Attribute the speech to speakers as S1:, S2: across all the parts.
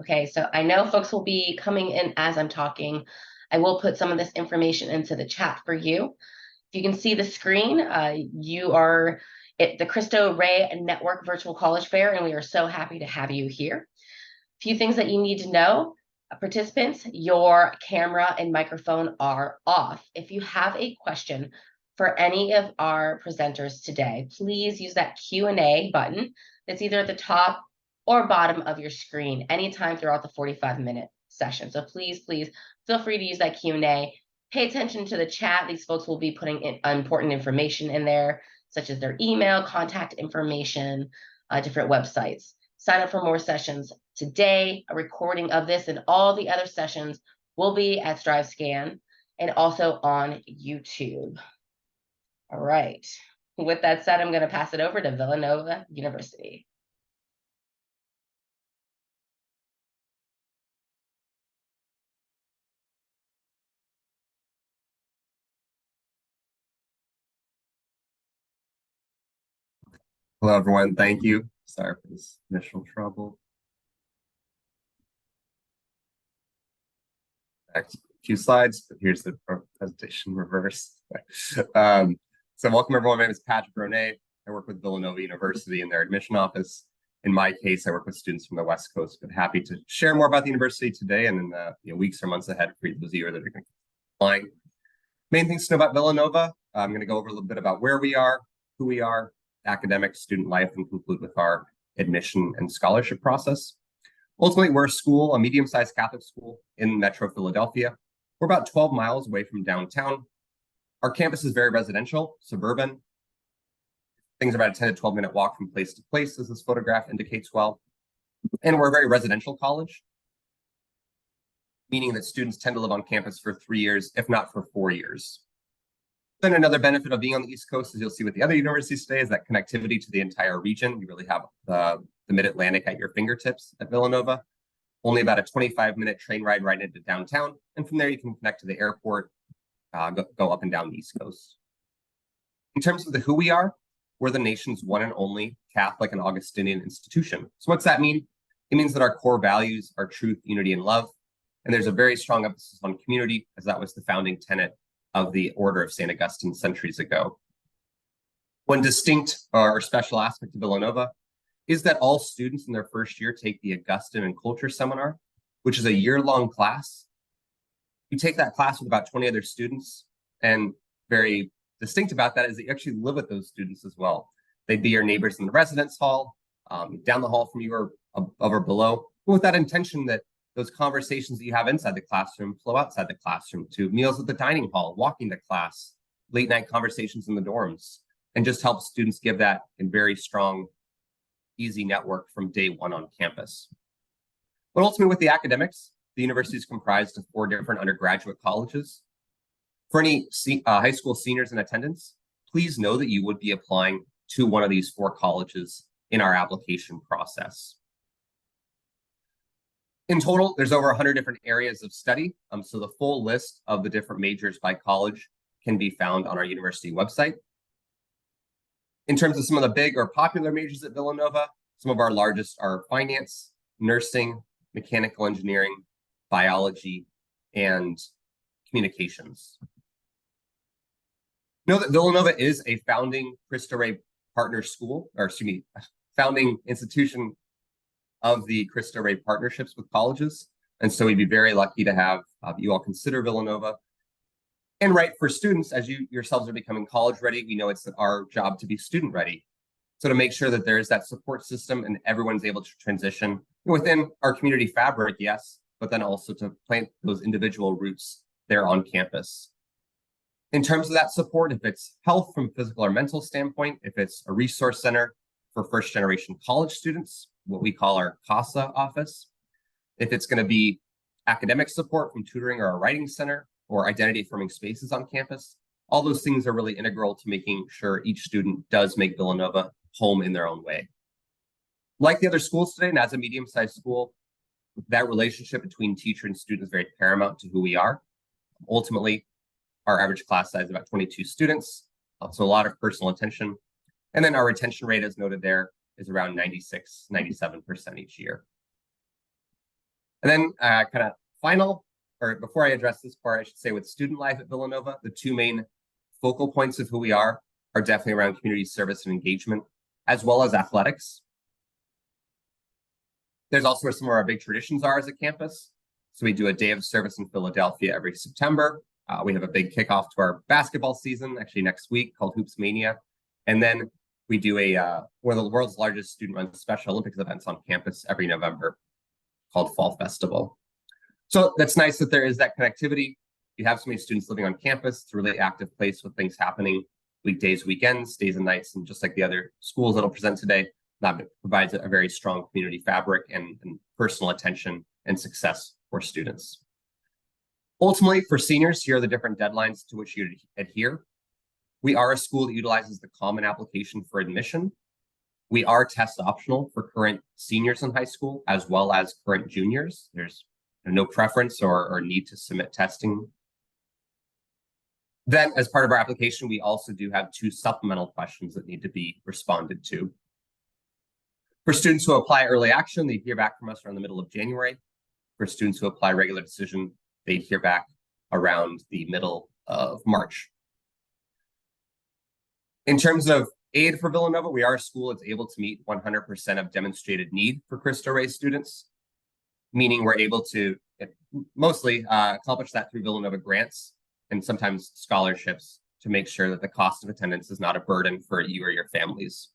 S1: Okay, so I know folks will be coming in as I'm talking. I will put some of this information into the chat for you. If you can see the screen, you are at the Cristo Rey Network Virtual College Fair, and we are so happy to have you here. A few things that you need to know. Participants, your camera and microphone are off. If you have a question for any of our presenters today, please use that Q&A button that's either at the top or bottom of your screen anytime throughout the 45-minute session. So please feel free to use that Q&A. Pay attention to the chat. These folks will be putting in important information in there, such as their email, contact information, different websites. Sign up for more sessions today. A recording of this and all the other sessions will be at StriveScan and also on YouTube. All right. With that said, I'm going to pass it over to Villanova University.
S2: Hello, everyone. Thank you. Sorry for this initial trouble. Next few slides, but here's the presentation reverse. So welcome, everyone. My name is Patrick Ronay. I work with Villanova University in their admission office. In my case, I work with students from the West Coast, but happy to share more about the university today and in the weeks or months ahead for those of you that are going to be applying. Main things to know about Villanova. I'm going to go over a little bit about where we are, who we are, academic student life, and conclude with our admission and scholarship process. Ultimately, we're a school, a medium-sized Catholic school in Metro Philadelphia. We're about 12 miles away from downtown. Our campus is very residential, suburban. Things are about a 10 to 12-minute walk from place to place, as this photograph indicates well. And we're a very residential college, meaning that students tend to live on campus for 3 years, if not for 4 years. Then another benefit of being on the East Coast, as you'll see with the other universities today, is that connectivity to the entire region. You really have the Mid-Atlantic at your fingertips at Villanova. Only about a 25-minute train ride right into downtown. And from there, you can connect to the airport, go up and down the East Coast. In terms of who we are, we're the nation's one and only Catholic and Augustinian institution. So what's that mean? It means that our core values are truth, unity, and love. And there's a very strong emphasis on community, as that was the founding tenet of the Order of St. Augustine centuries ago. One distinct or special aspect of Villanova is that all students in their first year take the Augustine and Culture Seminar, which is a year-long class. You take that class with about 20 other students, and very distinct about that is that you actually live with those students as well. They'd be your neighbors in the residence hall, down the hall from you or above or below, but with that intention that those conversations that you have inside the classroom flow outside the classroom to meals at the dining hall, walking to class, late night conversations in the dorms, and just help students give that in very strong, easy network from day one on campus. But ultimately with the academics, the university is comprised of 4 different undergraduate colleges. For any high school seniors in attendance, please know that you would be applying to one of these 4 colleges in our application process. In total, there's over 100 different areas of study. So the full list of the different majors by college can be found on our university website. In terms of some of the big or popular majors at Villanova, some of our largest are finance, nursing, mechanical engineering, biology, and communications. Know that Villanova is a founding Cristo Rey partner school, or excuse me, founding institution of the Cristo Rey partnerships with colleges. And so we'd be very lucky to have you all consider Villanova. And right, for students, as you yourselves are becoming college ready, we know it's our job to be student ready. So to make sure that there is that support system and everyone's able to transition within our community fabric, yes, but then also to plant those individual roots there on campus. In terms of that support, if it's health from physical or mental standpoint, if it's a resource center for first generation college students, what we call our CASA office, if it's going to be academic support from tutoring or a writing center or identity affirming spaces on campus, all those things are really integral to making sure each student does make Villanova home in their own way. Like the other schools today, and as a medium-sized school, that relationship between teacher and student is very paramount to who we are. Ultimately, our average class size is about 22 students, so a lot of personal attention. And then our retention rate, as noted there, is around 96, 97% each year. And then kind of final, or before I address this part, I should say with student life at Villanova, the two main focal points of who we are definitely around community service and engagement, as well as athletics. There's also where some of our big traditions are as a campus. So we do a day of service in Philadelphia every September. We have a big kickoff to our basketball season, actually next week, called Hoops Mania. And then we do one of the world's largest student-run Special Olympics events on campus every November called Fall Festival. So that's nice that there is that connectivity. You have so many students living on campus. It's a really active place with things happening weekdays, weekends, days and nights. And just like the other schools that'll present today, that provides a very strong community fabric and personal attention and success for students. Ultimately, for seniors, here are the different deadlines to which you adhere. We are a school that utilizes the common application for admission. We are test optional for current seniors in high school, as well as current juniors. There's no preference or need to submit testing. Then, as part of our application, we also do have 2 supplemental questions that need to be responded to. For students who apply early action, they hear back from us around the middle of January. For students who apply regular decision, they hear back around the middle of March. In terms of aid for Villanova, we are a school that's able to meet 100% of demonstrated need for Cristo Rey students, meaning we're able to mostly accomplish that through Villanova grants and sometimes scholarships to make sure that the cost of attendance is not a burden for you or your families.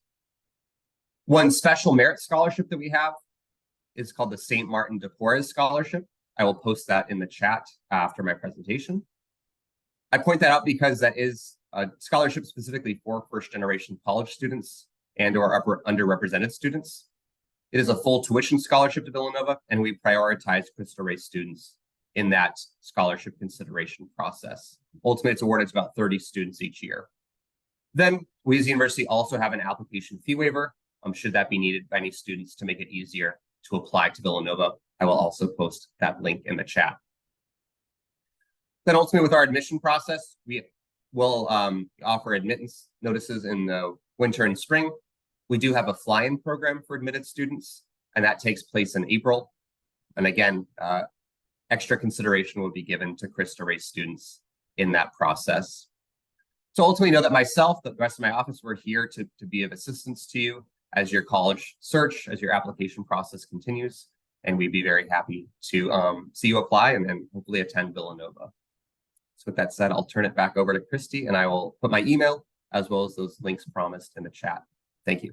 S2: One special merit scholarship that we have is called the St. Martin de Porres Scholarship. I will post that in the chat after my presentation. I point that out because that is a scholarship specifically for first-generation college students and or underrepresented students. It is a full tuition scholarship to Villanova, and we prioritize Cristo Rey students in that scholarship consideration process. Ultimately, it's awarded to about 30 students each year. Then we as a university also have an application fee waiver, should that be needed by any students to make it easier to apply to Villanova. I will also post that link in the chat. Then ultimately with our admission process, we will offer admittance notices in the winter and spring. We do have a fly-in program for admitted students, and that takes place in April. And again, extra consideration will be given to Cristo Rey students in that process. So ultimately know that myself, the rest of my office, we're here to be of assistance to you as your college search, as your application process continues. And we'd be very happy to see you apply and then hopefully attend Villanova. So with that said, I'll turn it back over to Christy, and I will put my email as well as those links promised in the chat. Thank you.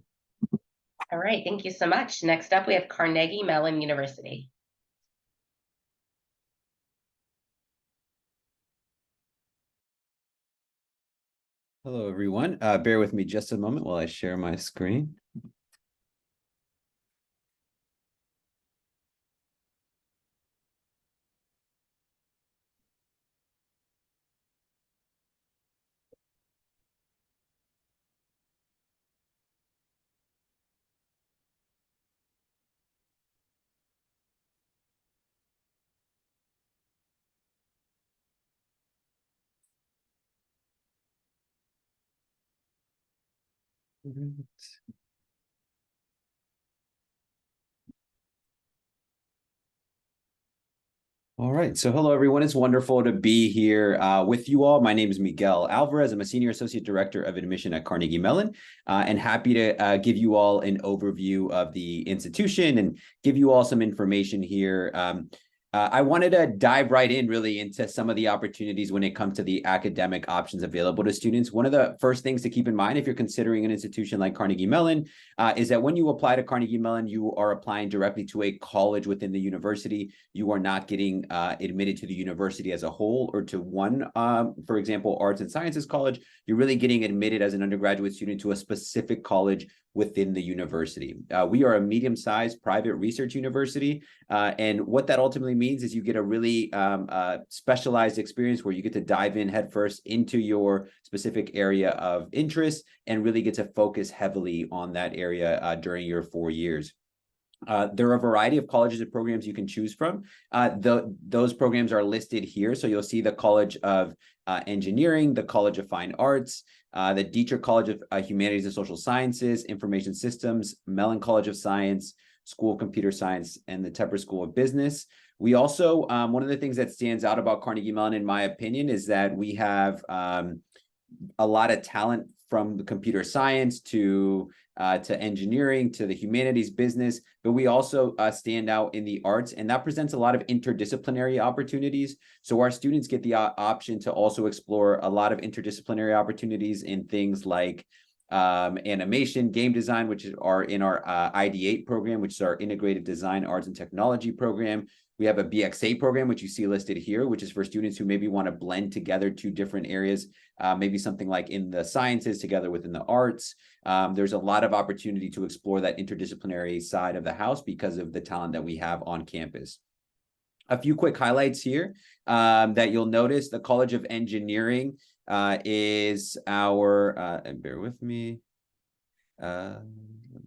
S1: All right, thank you so much. Next up, we have Carnegie Mellon University.
S3: Hello, everyone. Bear with me just a moment while I share my screen. All right. So hello, everyone. It's wonderful to be here with you all. My name is Miguel Alvarez. I'm a Senior Associate Director of Admission at Carnegie Mellon, and happy to give you all an overview of the institution and give you all some information here. I wanted to dive right in really into some of the opportunities when it comes to the academic options available to students. One of the first things to keep in mind if you're considering an institution like Carnegie Mellon is that when you apply to Carnegie Mellon, you are applying directly to a college within the university. You are not getting admitted to the university as a whole or to one, for example, arts and sciences college. You're really getting admitted as an undergraduate student to a specific college within the university. We are a medium-sized private research university, and what that ultimately means is you get a really specialized experience where you get to dive in headfirst into your specific area of interest and really get to focus heavily on that area during your 4 years. There are a variety of colleges and programs you can choose from. Those programs are listed here. So you'll see the College of Engineering, the College of Fine Arts, the Dietrich College of Humanities and Social Sciences, Information Systems, Mellon College of Science, School of Computer Science, and the Tepper School of Business. We also, one of the things that stands out about Carnegie Mellon, in my opinion, is that we have a lot of talent from the computer science to engineering, to the humanities, business, but we also stand out in the arts, and that presents a lot of interdisciplinary opportunities. So our students get the option to also explore a lot of interdisciplinary opportunities in things like animation, game design, which are in our ID8 program, which is our integrated design, arts, and technology program. We have a BXA program, which you see listed here, which is for students who maybe want to blend together two different areas, maybe something like in the sciences together within the arts. There's a lot of opportunity to explore that interdisciplinary side of the house because of the talent that we have on campus. A few quick highlights here that you'll notice. The College of Engineering is our, and bear with me. Let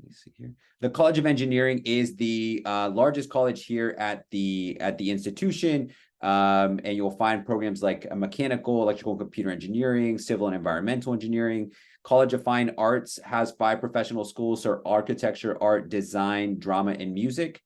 S3: me see here. The College of Engineering is the largest college here at the institution, and you'll find programs like mechanical, electrical, and computer engineering, civil and environmental engineering. College of Fine Arts has 5 professional schools, so architecture, art, design, drama, and music.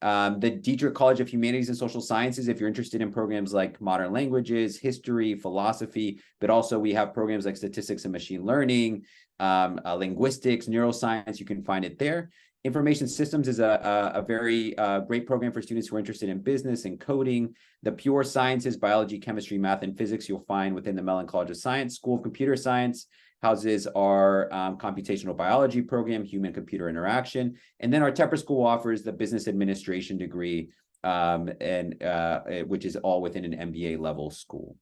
S3: The Dietrich College of Humanities and Social Sciences, if you're interested in programs like modern languages, history, philosophy, but also we have programs like statistics and machine learning, linguistics, neuroscience, you can find it there. Information systems is a very great program for students who are interested in business and coding. The pure sciences, biology, chemistry, math, and physics, you'll find within the Mellon College of Science. School of Computer Science houses our computational biology program, human computer interaction. And then our Tepper School offers the business administration degree, which is all within an MBA level school.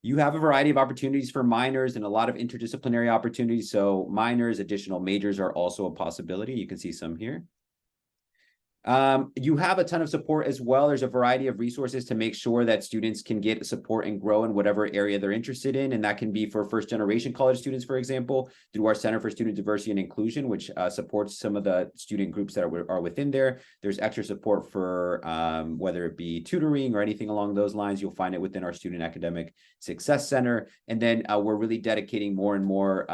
S3: You have a variety of opportunities for minors and a lot of interdisciplinary opportunities. So minors, additional majors are also a possibility. You can see some here. You have a ton of support as well. There's a variety of resources to make sure that students can get support and grow in whatever area they're interested in. And that can be for first generation college students, for example, through our Center for Student Diversity and Inclusion, which supports some of the student groups that are within there. There's extra support for whether it be tutoring or anything along those lines. You'll find it within our Student Academic Success Center. And then we're really dedicating more and more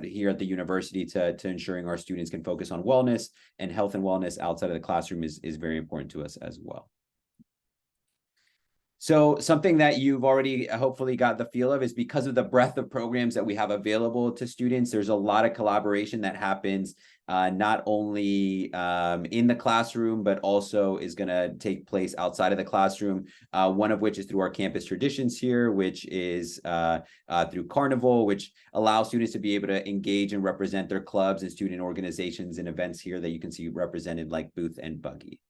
S3: here at the university to ensuring our students can focus on wellness, and health and wellness outside of the classroom is very important to us as well. So something that you've already hopefully got the feel of is because of the breadth of programs that we have available to students, there's a lot of collaboration that happens not only in the classroom, but also is going to take place outside of the classroom, one of which is through our campus traditions here, which is through Carnival, which allows students to be able to engage and represent their clubs and student organizations and events here that you can see represented, like Booth and Buggy.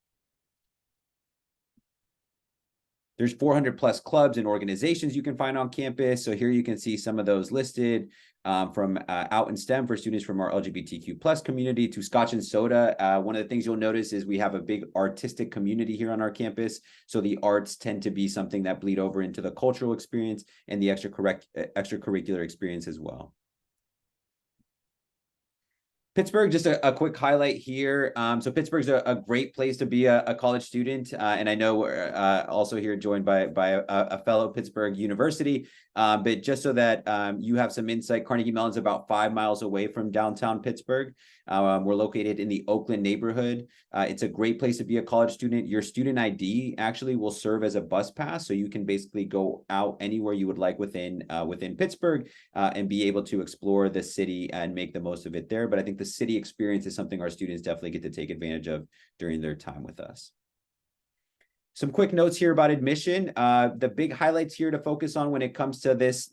S3: There's 400 plus clubs and organizations you can find on campus. So here you can see some of those listed, from Out in STEM for students from our LGBTQ plus community to Scotch and Soda. One of the things you'll notice is we have a big artistic community here on our campus. So the arts tend to be something that bleed over into the cultural experience and the extracurricular experience as well. Pittsburgh, just a quick highlight here. So Pittsburgh's a great place to be a college student. And I know we're also here joined by a fellow Pittsburgh University. But just so that you have some insight, Carnegie Mellon's about 5 miles away from downtown Pittsburgh. We're located in the Oakland neighborhood. It's a great place to be a college student. Your student ID actually will serve as a bus pass. So you can basically go out anywhere you would like within Pittsburgh and be able to explore the city and make the most of it there. But I think the city experience is something our students definitely get to take advantage of during their time with us. Some quick notes here about admission. The big highlights here to focus on when it comes to this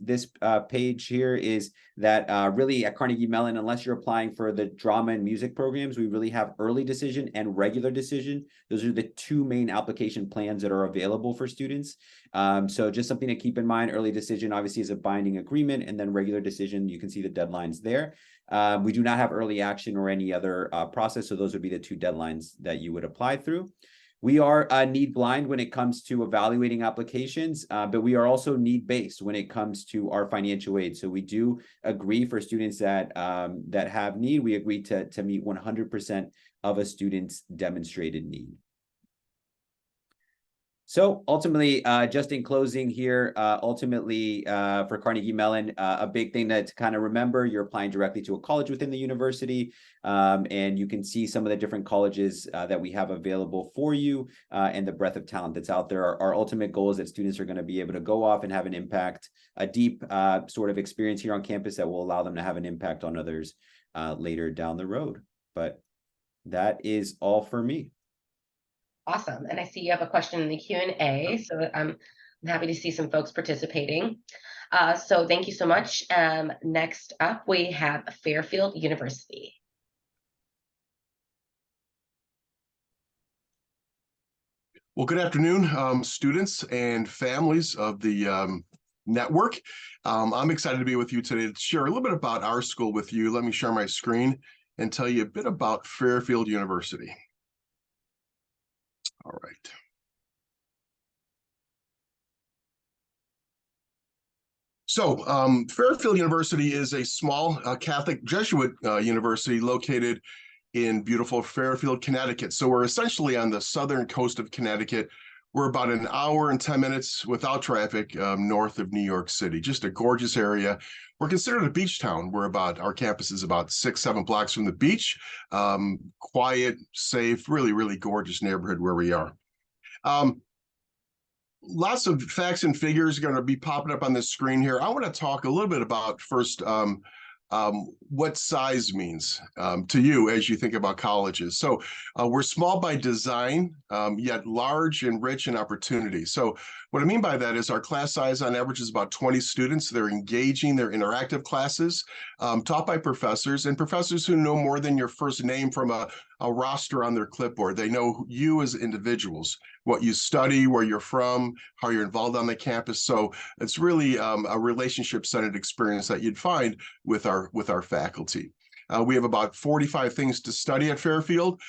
S3: page here is that really at Carnegie Mellon, unless you're applying for the drama and music programs, we really have early decision and regular decision. Those are the 2 main application plans that are available for students. So just something to keep in mind. Early decision obviously is a binding agreement, and then regular decision, you can see the deadlines there. We do not have early action or any other process, so those would be the 2 deadlines that you would apply through. We are need blind when it comes to evaluating applications, but we are also need based when it comes to our financial aid. So we do agree for students that have need, we agree to meet 100% of a student's demonstrated need. So ultimately, just in closing here, for Carnegie Mellon, a big thing to kind of remember, you're applying directly to a college within the university, and you can see some of the different colleges that we have available for you and the breadth of talent that's out there. Our ultimate goal is that students are going to be able to go off and have an impact, a deep sort of experience here on campus that will allow them to have an impact on others later down the road. But that is all for me.
S1: Awesome. And I see you have a question in the Q&A, so I'm happy to see some folks participating. So thank you so much. Next up, we have Fairfield University.
S4: Well, good afternoon, students and families of the network. I'm excited to be with you today to share a little bit about our school with you. Let me share my screen and tell you a bit about Fairfield University. All right. So Fairfield University is a small Catholic Jesuit university located in beautiful Fairfield, Connecticut. So we're essentially on the southern coast of Connecticut. We're about an hour and 10 minutes without traffic north of New York City. Just a gorgeous area. We're considered a beach town. Our campus is about 6-7 blocks from the beach. Quiet, safe, really, really gorgeous neighborhood where we are. Lots of facts and figures are going to be popping up on this screen here. I want to talk a little bit about first what size means to you as you think about colleges. So we're small by design, yet large and rich in opportunity. So what I mean by that is our class size on average is about 20 students. They're engaging, they're interactive classes taught by professors, and professors who know more than your first name from a roster on their clipboard. They know you as individuals, what you study, where you're from, how you're involved on the campus. So it's really a relationship-centered experience that you'd find with our faculty. We have about 45 things to study at Fairfield.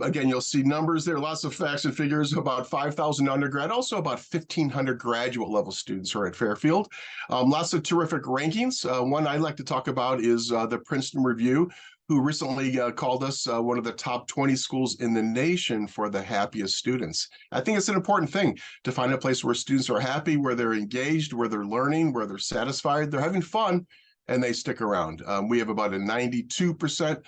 S4: Again, you'll see numbers there, lots of facts and figures, about 5,000 undergrad, also about 1,500 graduate level students are at Fairfield. Lots of terrific rankings. One I'd like to talk about is the Princeton Review, who recently called us one of the top 20 schools in the nation for the happiest students. I think it's an important thing to find a place where students are happy, where they're engaged, where they're learning, where they're satisfied, they're having fun, and they stick around. We have about a 92%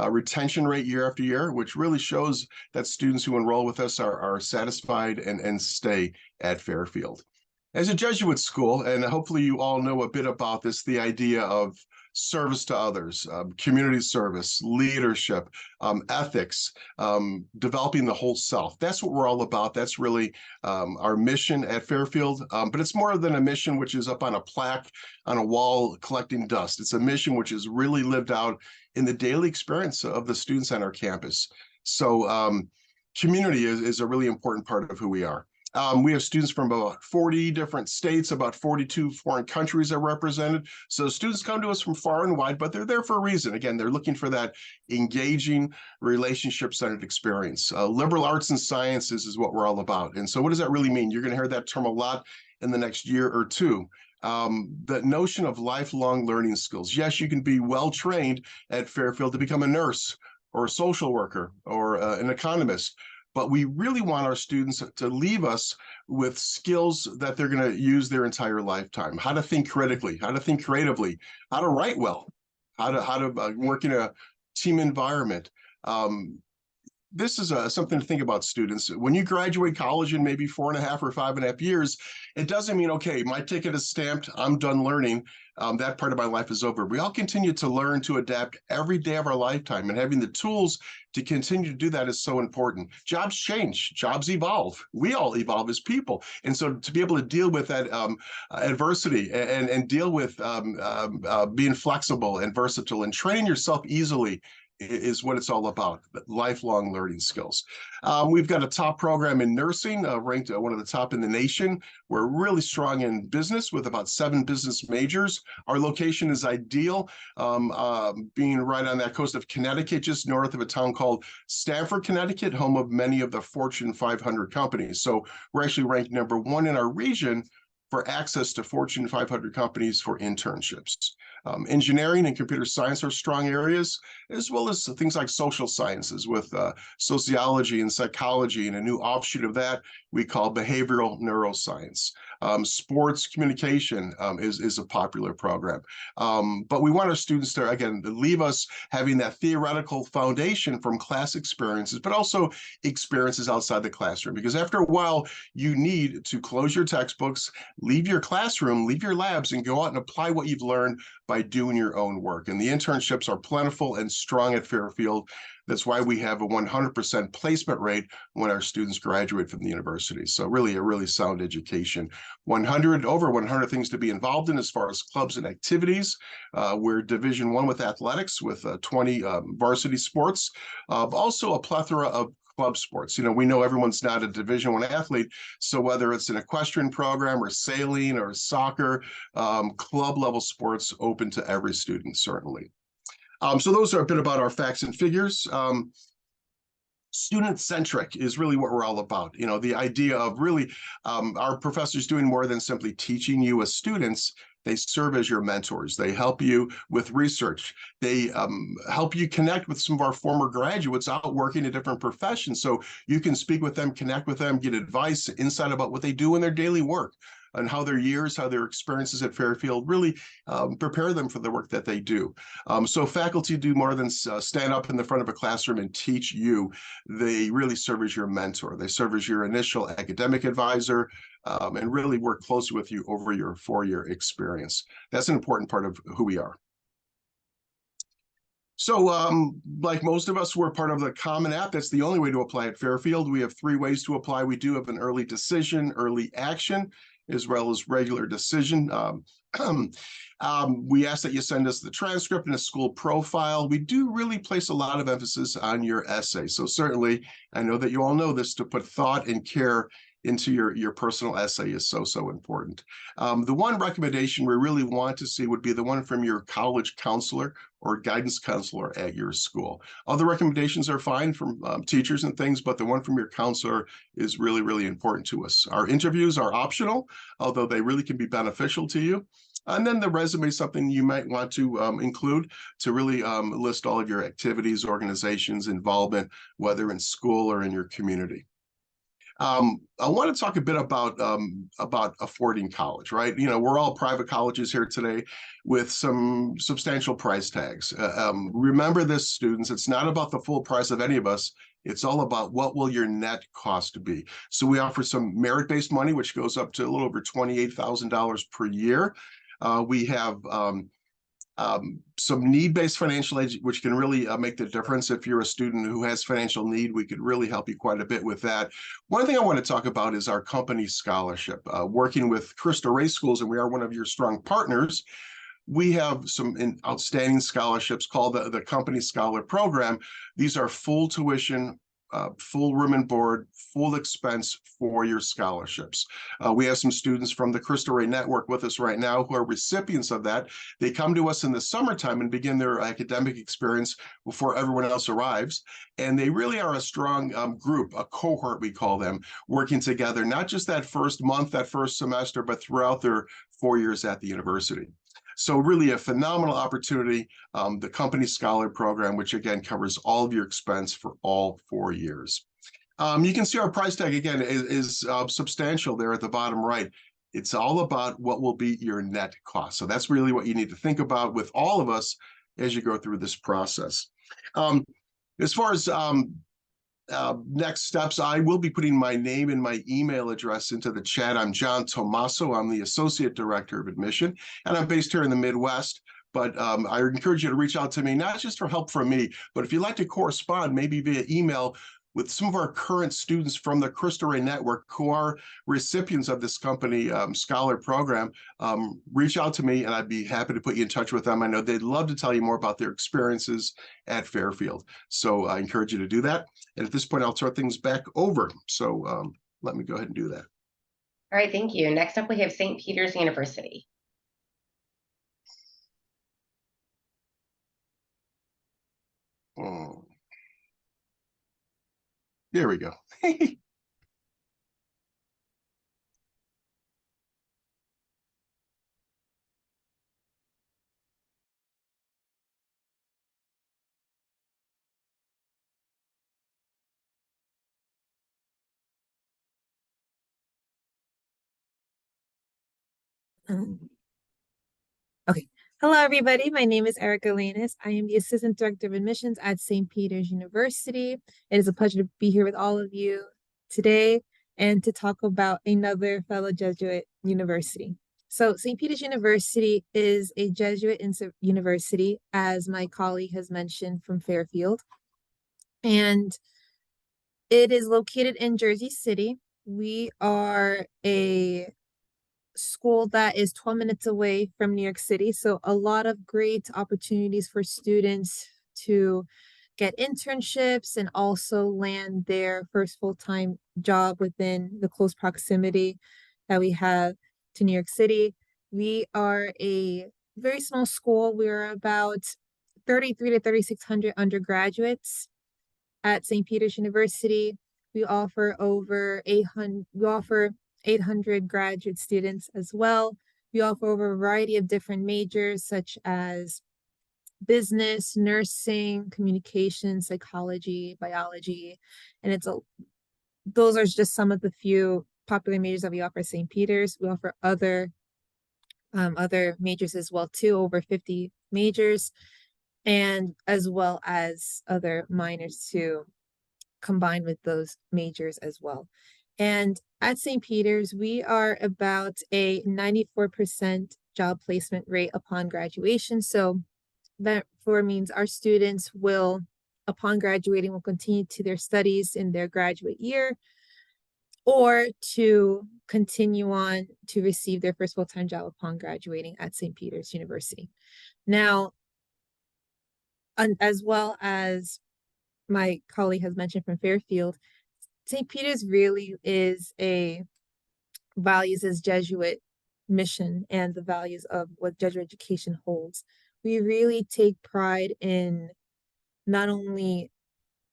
S4: retention rate year after year, which really shows that students who enroll with us are satisfied and stay at Fairfield. As a Jesuit school, and hopefully you all know a bit about this, the idea of service to others, community service, leadership, ethics, developing the whole self. That's what we're all about. That's really our mission at Fairfield. But it's more than a mission which is up on a plaque on a wall collecting dust. It's a mission which is really lived out in the daily experience of the students on our campus. So community is a really important part of who we are. We have students from about 40 different states, about 42 foreign countries are represented. So students come to us from far and wide, but they're there for a reason. Again, they're looking for that engaging, relationship-centered experience. Liberal arts and sciences is what we're all about. And so what does that really mean? You're going to hear that term a lot in the next year or two. The notion of lifelong learning skills. Yes, you can be well-trained at Fairfield to become a nurse or a social worker or an economist. But we really want our students to leave us with skills that they're going to use their entire lifetime. How to think critically, how to think creatively, how to write well, how to work in a team environment. This is something to think about, students. When you graduate college in maybe 4.5 or 5.5 years, it doesn't mean, okay, my ticket is stamped, I'm done learning. That part of my life is over. We all continue to learn, to adapt every day of our lifetime, and having the tools to continue to do that is so important. Jobs change, jobs evolve. We all evolve as people. And so to be able to deal with that adversity and deal with being flexible and versatile and training yourself easily is what it's all about, lifelong learning skills. We've got a top program in nursing, ranked one of the top in the nation. We're really strong in business with about 7 business majors. Our location is ideal, being right on that coast of Connecticut, just north of a town called Stamford, Connecticut, home of many of the Fortune 500 companies. So we're actually ranked #1 in our region for access to Fortune 500 companies for internships. Engineering and computer science are strong areas, as well as things like social sciences with sociology and psychology, and a new offshoot of that we call behavioral neuroscience. Sports communication is a popular program. But we want our students to, again, leave us having that theoretical foundation from class experiences, but also experiences outside the classroom. Because after a while, you need to close your textbooks, leave your classroom, leave your labs, and go out and apply what you've learned by doing your own work. And the internships are plentiful and strong at Fairfield. That's why we have a 100% placement rate when our students graduate from the university. So really a really sound education. Over 100 things to be involved in as far as clubs and activities. We're Division I with athletics with 20 varsity sports. Also a plethora of club sports. We know everyone's not a Division I athlete, so whether it's an equestrian program or sailing or soccer, club level sports open to every student, certainly. So those are a bit about our facts and figures. Student-centric is really what we're all about. The idea of really our professors doing more than simply teaching you as students. They serve as your mentors. They help you with research. They help you connect with some of our former graduates out working in different professions. So you can speak with them, connect with them, get advice, insight about what they do in their daily work, and how their experiences at Fairfield really prepare them for the work that they do. So faculty do more than stand up in the front of a classroom and teach you. They really serve as your mentor. They serve as your initial academic advisor, and really work closely with you over your 4-year experience. That's an important part of who we are. So like most of us, we're part of the Common App. That's the only way to apply at Fairfield. We have 3 ways to apply. We do have an early decision, early action, as well as regular decision. We ask that you send us the transcript and a school profile. We do really place a lot of emphasis on your essay. So certainly, I know that you all know this, to put thought and care into your personal essay is so important. The one recommendation we really want to see would be the one from your college counselor or guidance counselor at your school. Other recommendations are fine from teachers and things, but the one from your counselor is really important to us. Our interviews are optional, although they really can be beneficial to you. And then the resume is something you might want to include to really list all of your activities, organizations, involvement, whether in school or in your community. I want to talk a bit about affording college, right? We're all private colleges here today with some substantial price tags. Remember this, students, it's not about the full price of any of us. It's all about what will your net cost be. So we offer some merit-based money, which goes up to a little over $28,000 per year. We have some need-based financial aid, which can really make the difference. If you're a student who has financial need, we could really help you quite a bit with that. One thing I want to talk about is our company scholarship. Working with Cristo Rey schools, and we are one of your strong partners, we have some outstanding scholarships called the Company Scholar Program. These are full tuition, full room and board, full expense for your scholarships. We have some students from the Cristo Rey network with us right now who are recipients of that. They come to us in the summertime and begin their academic experience before everyone else arrives. And they really are a strong group, a cohort we call them, working together, not just that first month, that first semester, but throughout their 4 years at the university. So really a phenomenal opportunity, the Company Scholar Program, which again covers all of your expense for all 4 years. You can see our price tag again is substantial there at the bottom right. It's all about what will be your net cost. So that's really what you need to think about with all of us as you go through this process. As far as next steps, I will be putting my name and my email address into the chat. I'm John Tomaso. I'm the Associate Director of Admission, and I'm based here in the Midwest. But I encourage you to reach out to me, not just for help from me, but if you'd like to correspond, maybe via email with some of our current students from the Cristo Rey network who are recipients of this Company Scholar Program, reach out to me and I'd be happy to put you in touch with them. I know they'd love to tell you more about their experiences at Fairfield. So I encourage you to do that. And at this point, I'll turn things back over. So let me go ahead and do that.
S1: All right, thank you. Next up, we have St. Peter's University.
S4: There we go.
S5: Okay. Hello, everybody. My name is Erica Lanis. I am the Assistant Director of Admissions at St. Peter's University. It is a pleasure to be here with all of you today and to talk about another fellow Jesuit university. So St. Peter's University is a Jesuit university, as my colleague has mentioned, from Fairfield. And it is located in Jersey City. We are a school that is 12 minutes away from New York City. So a lot of great opportunities for students to get internships and also land their first full-time job within the close proximity that we have to New York City. We are a very small school. We're about 33 to 3,600 undergraduates at St. Peter's University. We offer over 800 graduate students as well. We offer over a variety of different majors such as business, nursing, communication, psychology, biology, and those are just some of the few popular majors that we offer at St. Peter's. We offer other majors as well too, over 50 majors, and as well as other minors to combine with those majors as well. And at St. Peter's, we are about a 94% job placement rate upon graduation. So that means our students will, upon graduating, will continue to their studies in their graduate year or to continue on to receive their first full-time job upon graduating at St. Peter's University. Now, as well as my colleague has mentioned from Fairfield, St. Peter's really values its Jesuit mission and the values of what Jesuit education holds. We really take pride in not only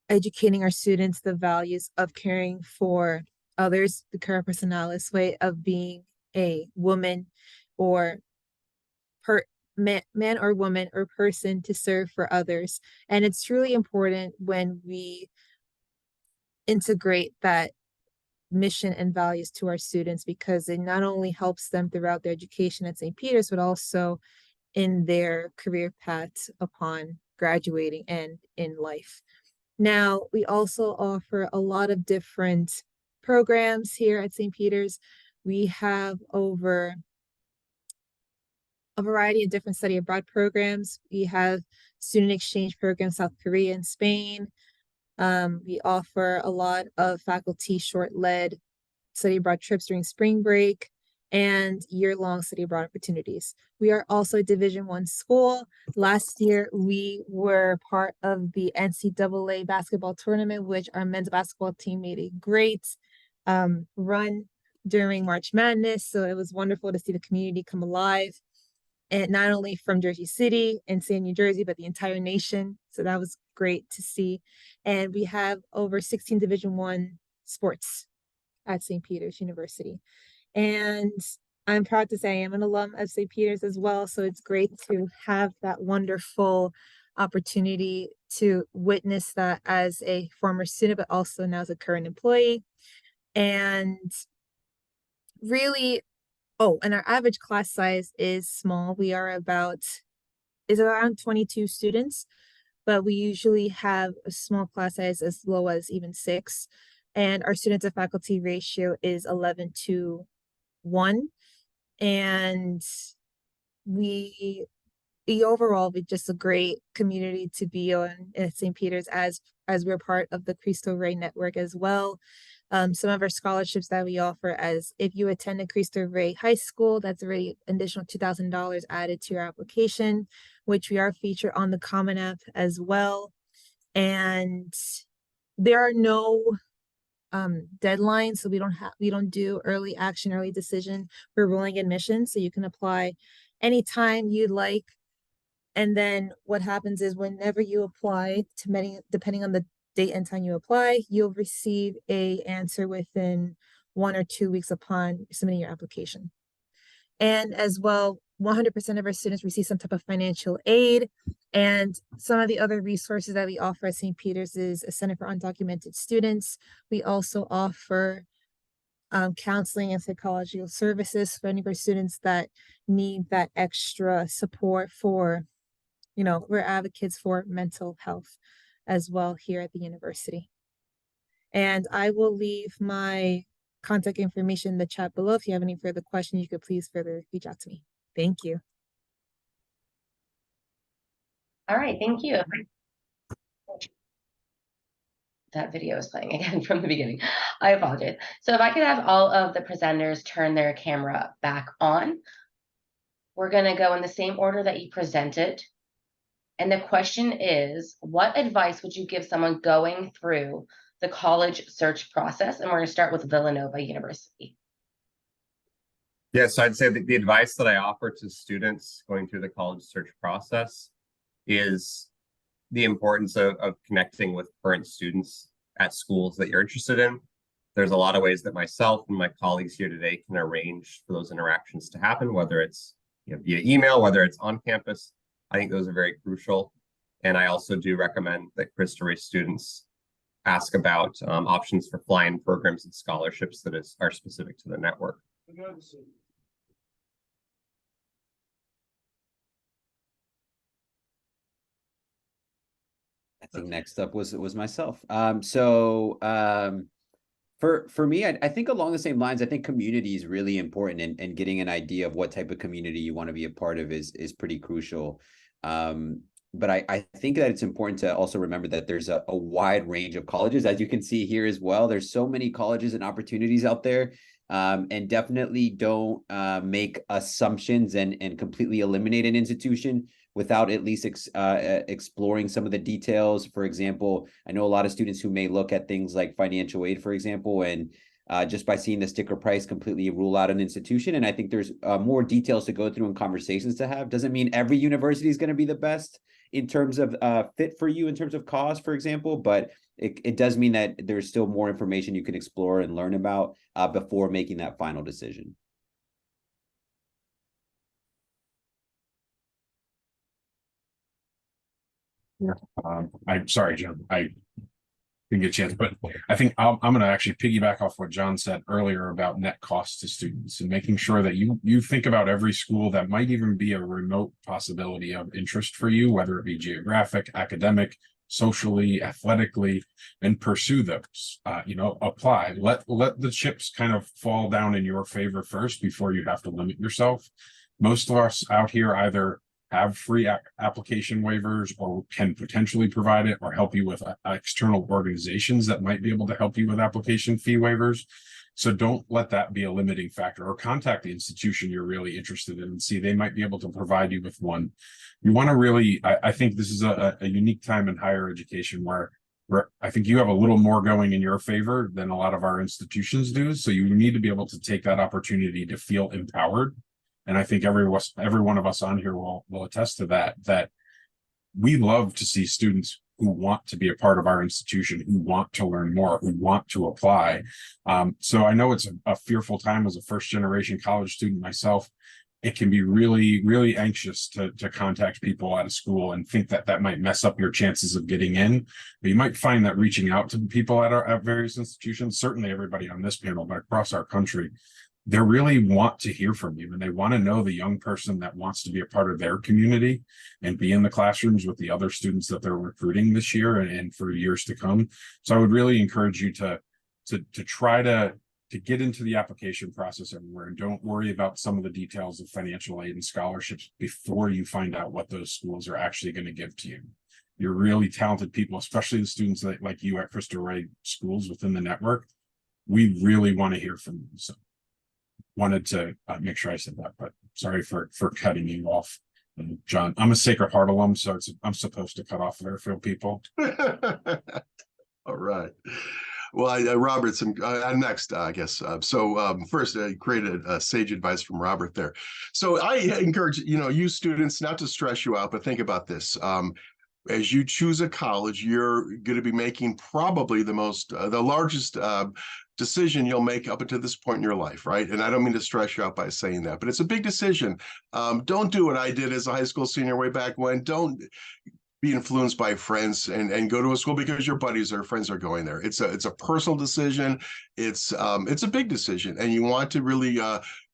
S5: educating our students the values of caring for others, the cara personalis way of being a woman or man or woman or person to serve for others. And it's truly important when we integrate that mission and values to our students, because it not only helps them throughout their education at St. Peter's, but also in their career paths upon graduating and in life. Now, we also offer a lot of different programs here at St. Peter's. We have over a variety of different study abroad programs. We have student exchange programs, South Korea and Spain. We offer a lot of faculty short-led study abroad trips during spring break and year-long study abroad opportunities. We are also a Division I school. Last year, we were part of the NCAA basketball tournament, which our men's basketball team made a great run during March Madness. So it was wonderful to see the community come alive, and not only from Jersey City and San New Jersey, but the entire nation. So that was great to see. And we have over 16 Division I sports at St. Peter's University. And I'm proud to say I am an alum of St. Peter's as well. So it's great to have that wonderful opportunity to witness that as a former student, but also now as a current employee. And really, and our average class size is small. We are around 22 students, but we usually have a small class size as low as even 6. And our student to faculty ratio is 11:1. And we overall, we're just a great community to be on at St. Peter's, as we're part of the Cristo Rey network as well. Some of our scholarships that we offer, as if you attend a Cristo Rey high school, that's already an additional $2,000 added to your application, which we are featured on the Common App as well. And there are no deadlines, so we don't do early action, early decision for rolling admission. So you can apply anytime you'd like. And then what happens is whenever you apply, depending on the date and time you apply, you'll receive an answer within 1 or 2 weeks upon submitting your application. And as well, 100% of our students receive some type of financial aid. And some of the other resources that we offer at St. Peter's is a Center for Undocumented Students. We also offer counseling and psychological services for any of our students that need that extra support for, we're advocates for mental health as well here at the university. And I will leave my contact information in the chat below. If you have any further questions, you could please further reach out to me. Thank you.
S1: All right, thank you. That video is playing again from the beginning. I apologize. So if I could have all of the presenters turn their camera back on. We're going to go in the same order that you presented. And the question is, what advice would you give someone going through the college search process? And we're going to start with Villanova University.
S2: Yes, I'd say that the advice that I offer to students going through the college search process is the importance of connecting with current students at schools that you're interested in. There's a lot of ways that myself and my colleagues here today can arrange for those interactions to happen, whether it's via email, whether it's on campus. I think those are very crucial. And I also do recommend that Cristo Rey students ask about options for fly-in programs and scholarships that are specific to the network.
S3: I think next up was myself. For me, I think along the same lines, I think community is really important, and getting an idea of what type of community you want to be a part of is pretty crucial. But I think that it's important to also remember that there's a wide range of colleges, as you can see here as well. There's so many colleges and opportunities out there, and definitely don't make assumptions and completely eliminate an institution without at least exploring some of the details. For example, I know a lot of students who may look at things like financial aid, for example, and just by seeing the sticker price completely rule out an institution. And I think there's more details to go through and conversations to have. Doesn't mean every university is going to be the best in terms of fit for you in terms of cost, for example, but it does mean that there's still more information you can explore and learn about before making that final decision.
S6: Yeah. I'm sorry, Jim. I didn't get a chance, but I think I'm going to actually piggyback off what John said earlier about net cost to students and making sure that you think about every school that might even be a remote possibility of interest for you, whether it be geographic, academic, socially, athletically, and pursue those. Apply. Let the chips kind of fall down in your favor first before you have to limit yourself. Most of us out here either have free application waivers or can potentially provide it, or help you with external organizations that might be able to help you with application fee waivers. So don't let that be a limiting factor, or contact the institution you're really interested in and see they might be able to provide you with one. You want to really, I think this is a unique time in higher education where I think you have a little more going in your favor than a lot of our institutions do. So you need to be able to take that opportunity to feel empowered. And I think every one of us on here will attest to that we love to see students who want to be a part of our institution, who want to learn more, who want to apply. So I know it's a fearful time as a first-generation college student myself. It can be really, really anxious to contact people at a school and think that might mess up your chances of getting in. But you might find that reaching out to people at various institutions, certainly everybody on this panel, but across our country, they really want to hear from you, and they want to know the young person that wants to be a part of their community and be in the classrooms with the other students that they're recruiting this year and for years to come. So I would really encourage you to try to get into the application process everywhere, and don't worry about some of the details of financial aid and scholarships before you find out what those schools are actually going to give to you. You're really talented people, especially the students that, like you at Cristo Rey schools within the network. We really want to hear from you. So wanted to make sure I said that, but sorry for cutting you off. And John, I'm a Sacred Heart alum, so I'm supposed to cut off Fairfield people.
S4: All right. Well, Robert, I'm next, I guess. First, I created sage advice from Robert there. So I encourage, you students not to stress you out, but think about this. As you choose a college, you're going to be making probably the largest decision you'll make up until this point in your life, right? And I don't mean to stress you out by saying that, but it's a big decision. Don't do what I did as a high school senior way back when. Don't be influenced by friends and go to a school because your buddies or friends are going there. It's a personal decision. It's a big decision, and you want to really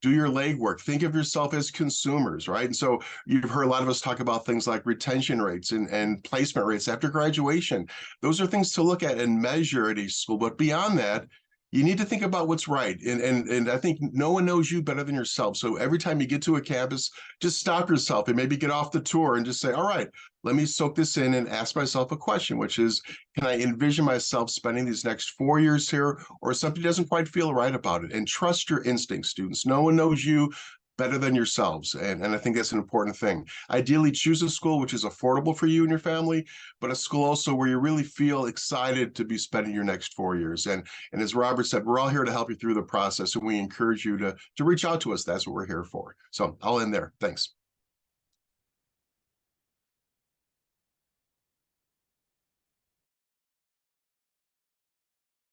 S4: do your legwork. Think of yourself as consumers, right? And so you've heard a lot of us talk about things like retention rates and placement rates after graduation. Those are things to look at and measure at each school. But beyond that, you need to think about what's right. And I think no one knows you better than yourself. So every time you get to a campus, just stop yourself and maybe get off the tour and just say, all right, let me soak this in and ask myself a question, which is, can I envision myself spending these next 4 years here, or something doesn't quite feel right about it? And trust your instincts, students. No one knows you better than yourselves. And I think that's an important thing. Ideally, choose a school which is affordable for you and your family, but a school also where you really feel excited to be spending your next 4 years. And as Robert said, we're all here to help you through the process, and we encourage you to reach out to us. That's what we're here for. So I'll end there. Thanks.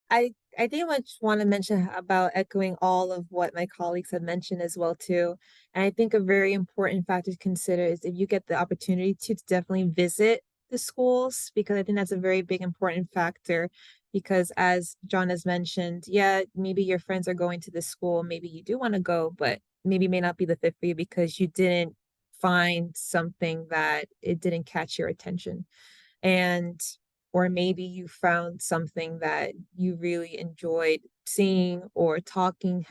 S5: I think I just want to mention about echoing all of what my colleagues have mentioned as well too. And I think a very important factor to consider is if you get the opportunity to definitely visit the schools, because I think that's a very big important factor. Because as John has mentioned, yeah, maybe your friends are going to this school, maybe you do want to go, but maybe may not be the fit for you because you didn't find something that it didn't catch your attention. And or maybe you found something that you really enjoyed seeing or talking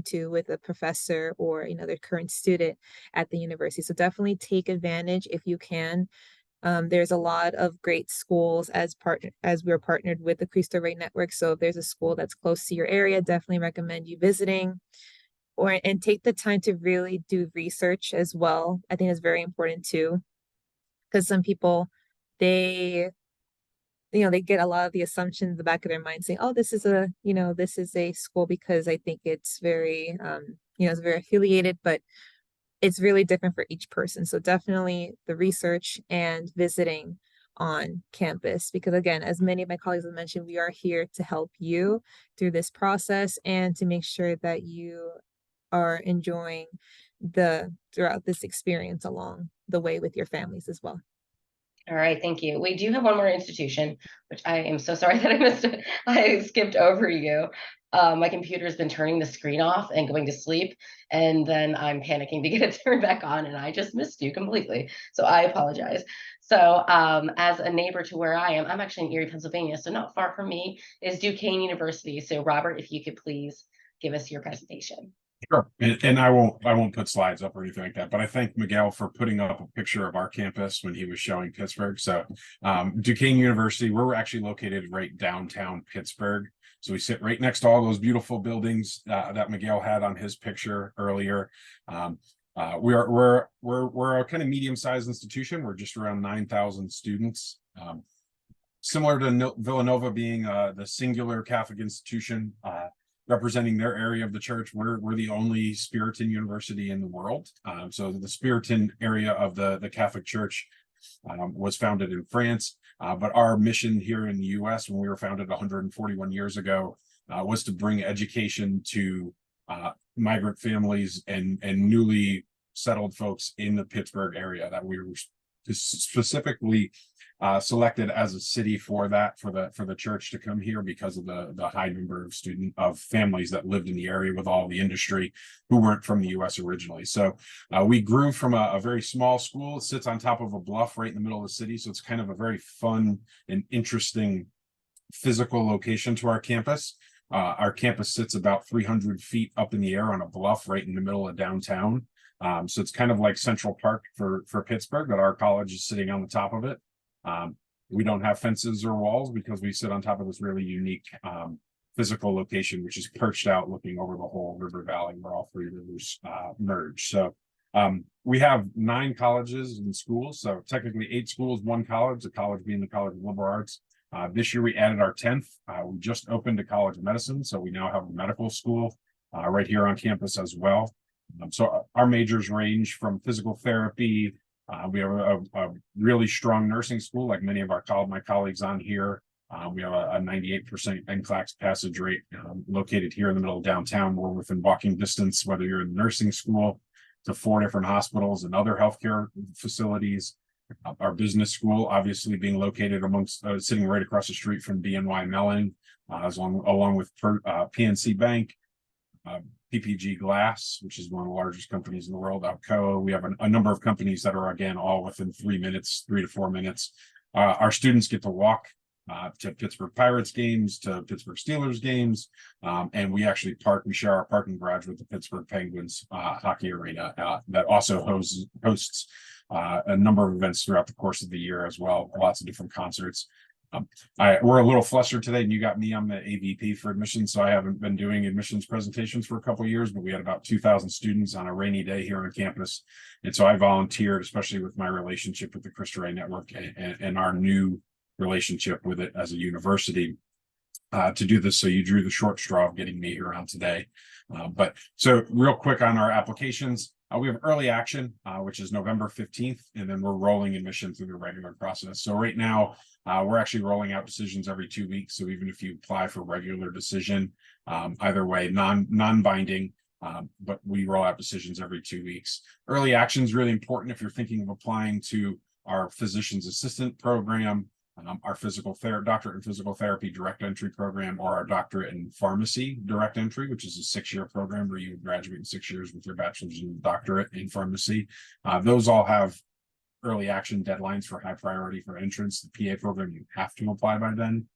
S5: to with a professor or another current student at the university. So definitely take advantage if you can. There's a lot of great schools as we're partnered with the Cristo Rey network. So if there's a school that's close to your area, definitely recommend you visiting and take the time to really do research as well. I think it's very important too, because some people, they get a lot of the assumptions in the back of their mind saying, oh, this is a school because I think it's very, it's very affiliated, but it's really different for each person. So definitely the research and visiting on campus, because again, as many of my colleagues have mentioned, we are here to help you through this process and to make sure that you are enjoying throughout this experience along the way with your families as well.
S1: All right, thank you. We do have one more institution, which I am so sorry that I missed it. I skipped over you. My computer's been turning the screen off and going to sleep, and then I'm panicking to get it turned back on, and I just missed you completely. So I apologize. So as a neighbor to where I am, I'm actually in Erie, Pennsylvania, so not far from me is Duquesne University. So Robert, if you could please give us your presentation.
S6: Sure. And I won't put slides up or anything like that, but I thank Miguel for putting up a picture of our campus when he was showing Pittsburgh. So Duquesne University, we're actually located right downtown Pittsburgh. So we sit right next to all those beautiful buildings that Miguel had on his picture earlier. We're a kind of medium-sized institution. We're just around 9,000 students. Similar to Villanova being the singular Catholic institution, representing their area of the church, we're the only Spiritan university in the world. So the Spiritan area of the Catholic Church was founded in France, but our mission here in the U.S. when we were founded 141 years ago was to bring education to migrant families and newly settled folks in the Pittsburgh area. That we were specifically selected as a city for the church to come here because of the high number of families that lived in the area with all the industry who weren't from the U.S. originally. So we grew from a very small school. It sits on top of a bluff right in the middle of the city. So it's kind of a very fun and interesting physical location to our campus. Our campus sits about 300 feet up in the air on a bluff right in the middle of downtown. So it's kind of like Central Park for Pittsburgh, but our college is sitting on the top of it. We don't have fences or walls because we sit on top of this really unique physical location, which is perched out looking over the whole river valley where all three rivers merge. So we have 9 colleges and schools. So technically 8 schools, 1 college, the college being the College of Liberal Arts. This year we added our 10th. We just opened a college of medicine. So we now have a medical school right here on campus as well. So our majors range from physical therapy. We have a really strong nursing school, like many of my colleagues on here. We have a 98% NCLEX passage rate located here in the middle of downtown. We're within walking distance, whether you're in nursing school, to 4 different hospitals and other healthcare facilities. Our business school, obviously being located amongst, sitting right across the street from BNY Mellon, along with PNC Bank, PPG Glass, which is one of the largest companies in the world, Alcoa. We have a number of companies that are, again, all within 3 to 4 minutes. Our students get to walk to Pittsburgh Pirates games, to Pittsburgh Steelers games, and we actually we share our parking garage with the Pittsburgh Penguins hockey arena that also hosts a number of events throughout the course of the year as well, lots of different concerts. We're a little flustered today, and you got me. I'm the AVP for admissions, so I haven't been doing admissions presentations for a couple of years, but we had about 2,000 students on a rainy day here on campus. And so I volunteered, especially with my relationship with the Cristo Rey Network and our new relationship with it as a university, to do this. So you drew the short straw of getting me here on today. But so real quick on our applications, we have early action, which is November 15th, and then we're rolling admission through the regular process. So right now, we're actually rolling out decisions every 2 weeks. So even if you apply for regular decision, either way, non-binding, but we roll out decisions every 2 weeks. Early action is really important if you're thinking of applying to our physician's assistant program, our doctorate in physical therapy direct entry program, or our doctorate in pharmacy direct entry, which is a 6-year program where you graduate in 6 years with your bachelor's and doctorate in pharmacy. Those all have early action deadlines for high priority for entrance. The PA program, you have to apply by then.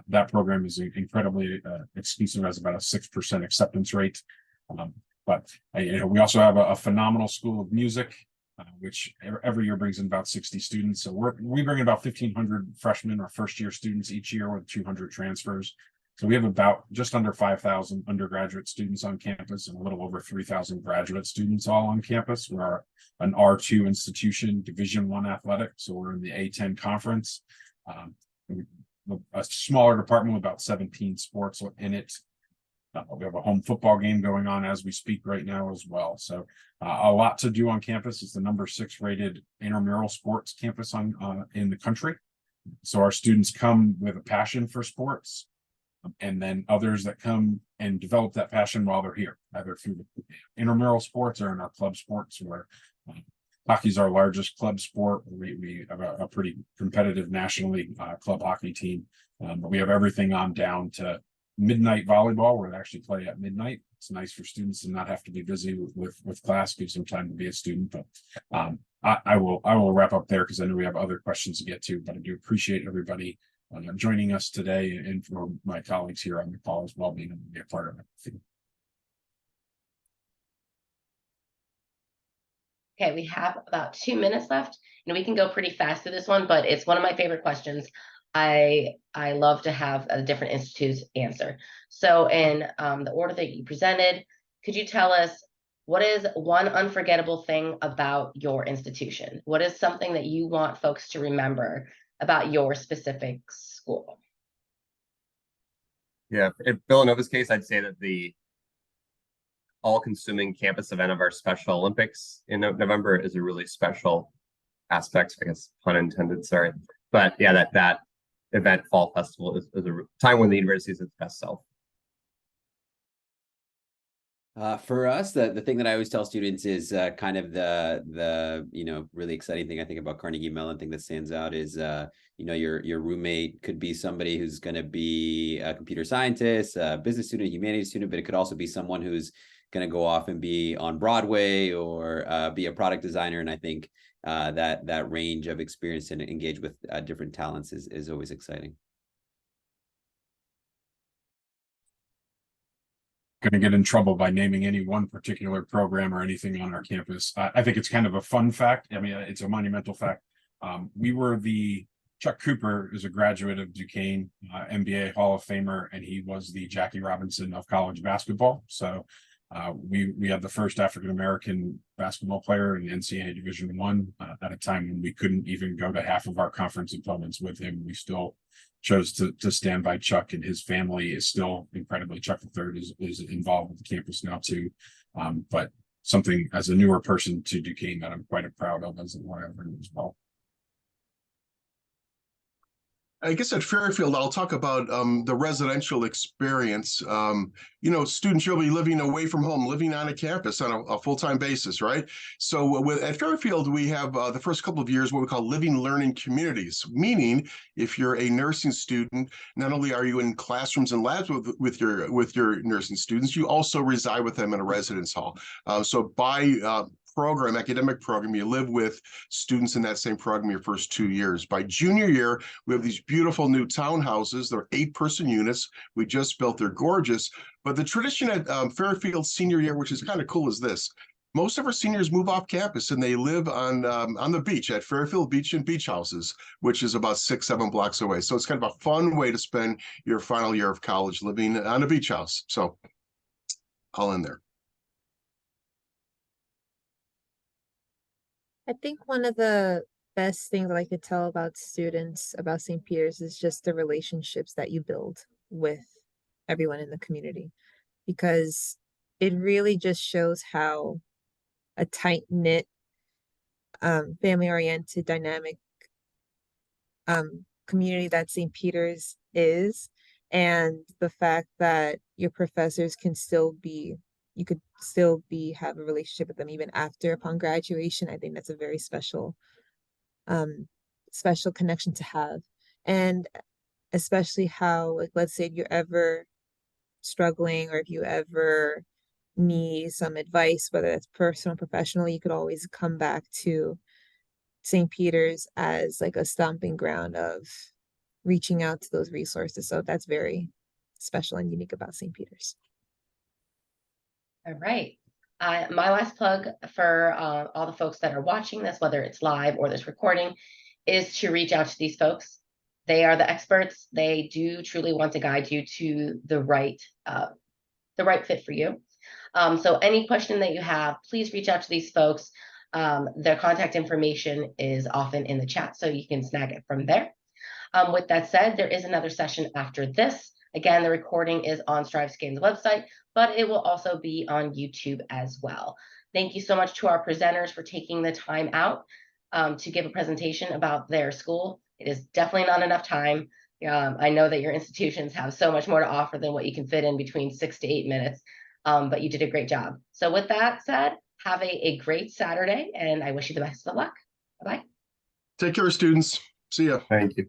S6: That program is incredibly exclusive, has about a 6% acceptance rate. But we also have a phenomenal school of music, which every year brings in about 60 students. So we bring in about 1,500 freshmen or first-year students each year with 200 transfers. So we have about just under 5,000 undergraduate students on campus and a little over 3,000 graduate students all on campus. We're an R2 institution, Division I athletic. So we're in the A10 conference. A smaller department with about 17 sports in it. We have a home football game going on as we speak right now as well. So a lot to do on campus. It's the number 6 rated intramural sports campus in the country. So our students come with a passion for sports, and then others that come and develop that passion while they're here, either through the intramural sports or in our club sports, where hockey is our largest club sport. We have a pretty competitive nationally club hockey team, but we have everything on down to midnight volleyball, where they actually play at midnight. It's nice for students to not have to be busy with class, gives them time to be a student. But I will wrap up there because I know we have other questions to get to, but I do appreciate everybody joining us today, and for my colleagues here on the call as well being able to be a part of it.
S1: Okay, we have about 2 minutes left. We can go pretty fast through this one, but it's one of my favorite questions. I love to have different institutes answer. So in the order that you presented, could you tell us what is one unforgettable thing about your institution? What is something that you want folks to remember about your specific school?
S2: Yeah, in Villanova's case, I'd say that the all-consuming campus event of our Special Olympics in November is a really special aspect, I guess, pun intended, sorry. But yeah, that event, Fall Festival, is a time when the university is its best self.
S3: For us, the thing that I always tell students is kind of the really exciting thing I think about Carnegie Mellon thing that stands out is your roommate could be somebody who's going to be a computer scientist, a business student, a humanities student, but it could also be someone who's going to go off and be on Broadway or be a product designer. And I think that range of experience and engage with different talents is always exciting.
S6: Going to get in trouble by naming any one particular program or anything on our campus. I think it's kind of a fun fact. I mean, it's a monumental fact. Chuck Cooper is a graduate of Duquesne, NBA Hall of Famer, and he was the Jackie Robinson of college basketball. So we had the first African-American basketball player in NCAA Division I at a time when we couldn't even go to half of our conference opponents with him. We still chose to stand by Chuck, and his family is still incredibly, Chuck III is involved with the campus now too. But something as a newer person to Duquesne that I'm quite proud of as a lawyer as well.
S4: I guess at Fairfield, I'll talk about the residential experience. Students, you'll be living away from home, living on a campus on a full-time basis, right? So at Fairfield, we have the first couple of years what we call living learning communities, meaning if you're a nursing student, not only are you in classrooms and labs with your nursing students, you also reside with them in a residence hall. So by academic program, you live with students in that same program your first 2 years. By junior year, we have these beautiful new townhouses. They're 8-person units. We just built. They're gorgeous. But the tradition at Fairfield senior year, which is kind of cool, is this. Most of our seniors move off campus and they live on the beach at Fairfield Beach and Beach Houses, which is about 6-7 blocks away. So it's kind of a fun way to spend your final year of college living on a beach house. So I'll end there.
S5: I think one of the best things I like to tell about students about St. Peter's is just the relationships that you build with everyone in the community, because it really just shows how a tight-knit, family-oriented, dynamic community that St. Peter's is, and the fact that your professors can still be you could still have a relationship with them even upon graduation. I think that's a very special connection to have. And especially how, like, let's say if you're ever struggling or if you ever need some advice, whether that's personal or professional, you could always come back to St. Peter's as like a stomping ground of reaching out to those resources. So that's very special and unique about St. Peter's.
S1: All right. My last plug for all the folks that are watching this, whether it's live or this recording, is to reach out to these folks. They are the experts. They do truly want to guide you to the right fit for you. So any question that you have, please reach out to these folks. Their contact information is often in the chat, so you can snag it from there. With that said, there is another session after this. Again, the recording is on StriveScan's website, but it will also be on YouTube as well. Thank you so much to our presenters for taking the time out to give a presentation about their school. It is definitely not enough time. I know that your institutions have so much more to offer than what you can fit in between 6 to 8 minutes, but you did a great job. So with that said, have a great Saturday, and I wish you the best of luck. Bye-bye.
S4: Take care, students. See ya.
S2: Thank you.